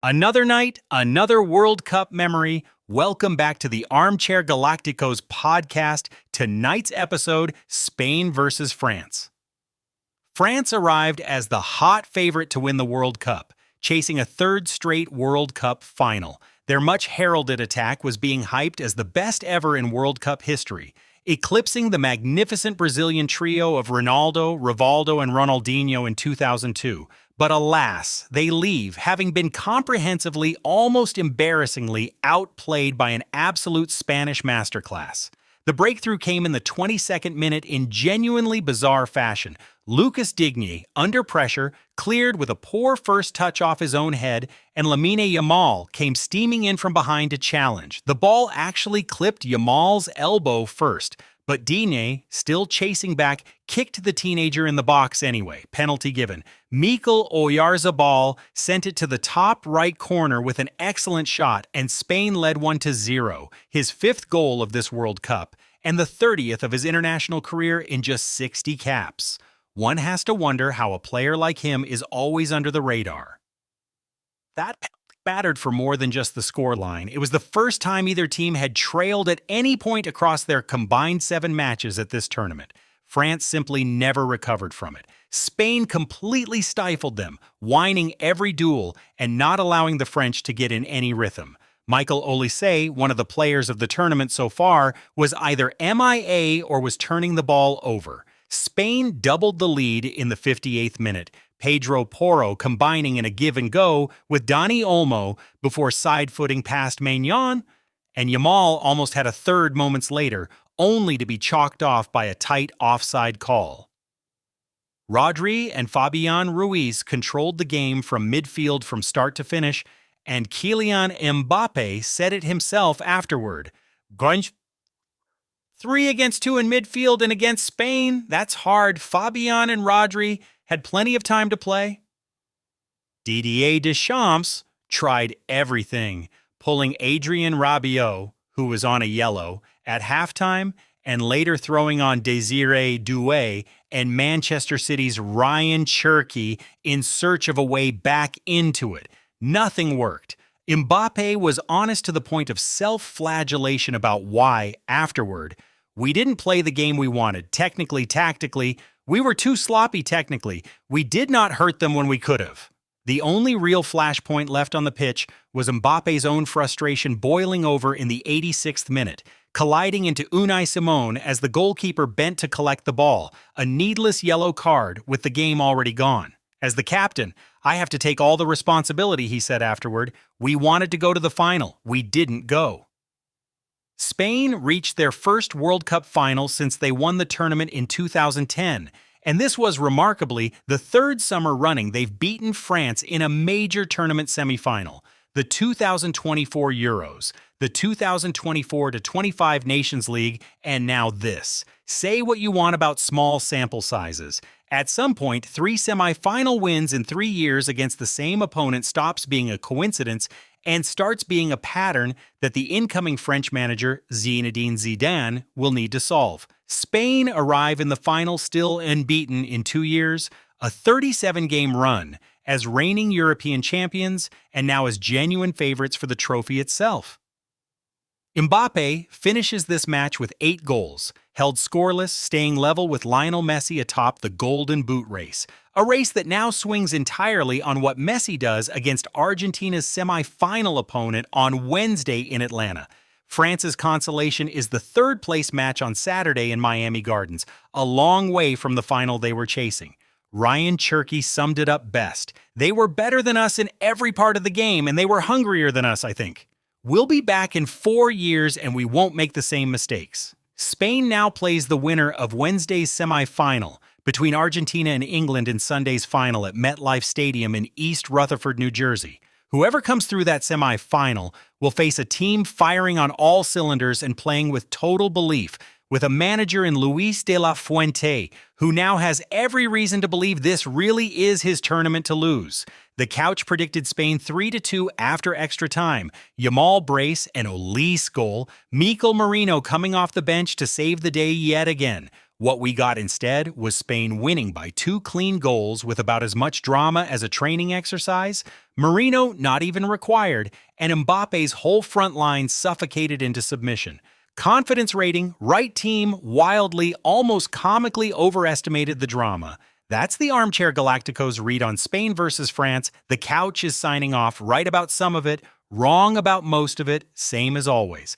Another night, another World Cup memory. Welcome back to the Armchair Galactico's podcast. Tonight's episode, Spain versus France. France arrived as the hot favorite to win the World Cup, chasing a third straight World Cup final. Their much heralded attack was being hyped as the best ever in World Cup history, eclipsing the magnificent Brazilian trio of Ronaldo, Rivaldo, and Ronaldinho in 2002. But alas, they leave, having been comprehensively, almost embarrassingly, outplayed by an absolute Spanish masterclass. The breakthrough came in the 22nd minute in genuinely bizarre fashion. Lucas Digne, under pressure, cleared with a poor first touch off his own head, and Lamine Yamal came steaming in from behind to challenge. The ball actually clipped Yamal's elbow first, but Digne, still chasing back, kicked the teenager in the box anyway. Penalty given. Mikel Oyarzabal sent it to the top right corner with an excellent shot, and Spain led 1-0, his fifth goal of this World Cup, and the 30th of his international career in just 60 caps. One has to wonder how a player like him is always under the radar. That mattered for more than just the scoreline. It was the first time either team had trailed at any point across their combined 7 matches at this tournament. France simply never recovered from it. Spain completely stifled them, whining every duel and not allowing the French to get in any rhythm. Mikel Oyarzabal, one of the players of the tournament so far, was either MIA or was turning the ball over. Spain doubled the lead in the 58th minute, Pedro Porro combining in a give-and-go with Dani Olmo before side-footing past Maignan, and Yamal almost had a third moments later, only to be chalked off by a tight offside call. Rodri and Fabian Ruiz controlled the game from midfield from start to finish, and Kylian Mbappé said it himself afterward. 3 against 2 in midfield and against Spain, that's hard. Fabian and Rodri had plenty of time to play. Didier Deschamps tried everything, pulling Adrien Rabiot, who was on a yellow, at halftime, and later throwing on Désiré Doué and Manchester City's Ryan Cherki in search of a way back into it. Nothing worked. Mbappé was honest to the point of self-flagellation about why, afterward, we didn't play the game we wanted. Technically, tactically, we were too sloppy technically. We did not hurt them when we could have. The only real flashpoint left on the pitch was Mbappe's own frustration boiling over in the 86th minute, colliding into Unai Simon as the goalkeeper bent to collect the ball, a needless yellow card with the game already gone. As the captain, I have to take all the responsibility, he said afterward. We wanted to go to the final. We didn't go. Spain reached their first World Cup final since they won the tournament in 2010, and this was remarkably the third summer running they've beaten France in a major tournament semifinal. The 2024 Euros, the 2024-25 Nations League, and now this. Say what you want about small sample sizes. At some point, 3 semi-final wins in 3 years against the same opponent stops being a coincidence and starts being a pattern that the incoming French manager, Zinedine Zidane, will need to solve. Spain arrive in the final still unbeaten in 2 years, a 37-game run, as reigning European champions and now as genuine favorites for the trophy itself. Mbappé finishes this match with 8 goals, held scoreless, staying level with Lionel Messi atop the Golden Boot race, a race that now swings entirely on what Messi does against Argentina's semi-final opponent on Wednesday in Atlanta. France's consolation is the third-place match on Saturday in Miami Gardens, a long way from the final they were chasing. Ryan Cherki summed it up best. They were better than us in every part of the game, and they were hungrier than us, I think. We'll be back in 4 years, and we won't make the same mistakes. Spain now plays the winner of Wednesday's semi-final between Argentina and England in Sunday's final at MetLife Stadium in East Rutherford, New Jersey. Whoever comes through that semi-final will face a team firing on all cylinders and playing with total belief, with a manager in Luis de la Fuente, who now has every reason to believe this really is his tournament to lose. The couch predicted Spain 3-2 after extra time. Yamal brace, an Olise goal. Mikel Merino coming off the bench to save the day yet again. What we got instead was Spain winning by 2 clean goals with about as much drama as a training exercise, Marino not even required, and Mbappe's whole front line suffocated into submission. Confidence rating, right team, wildly, almost comically overestimated the drama. That's the Armchair Galactico's read on Spain versus France. The couch is signing off, right about some of it, wrong about most of it, same as always.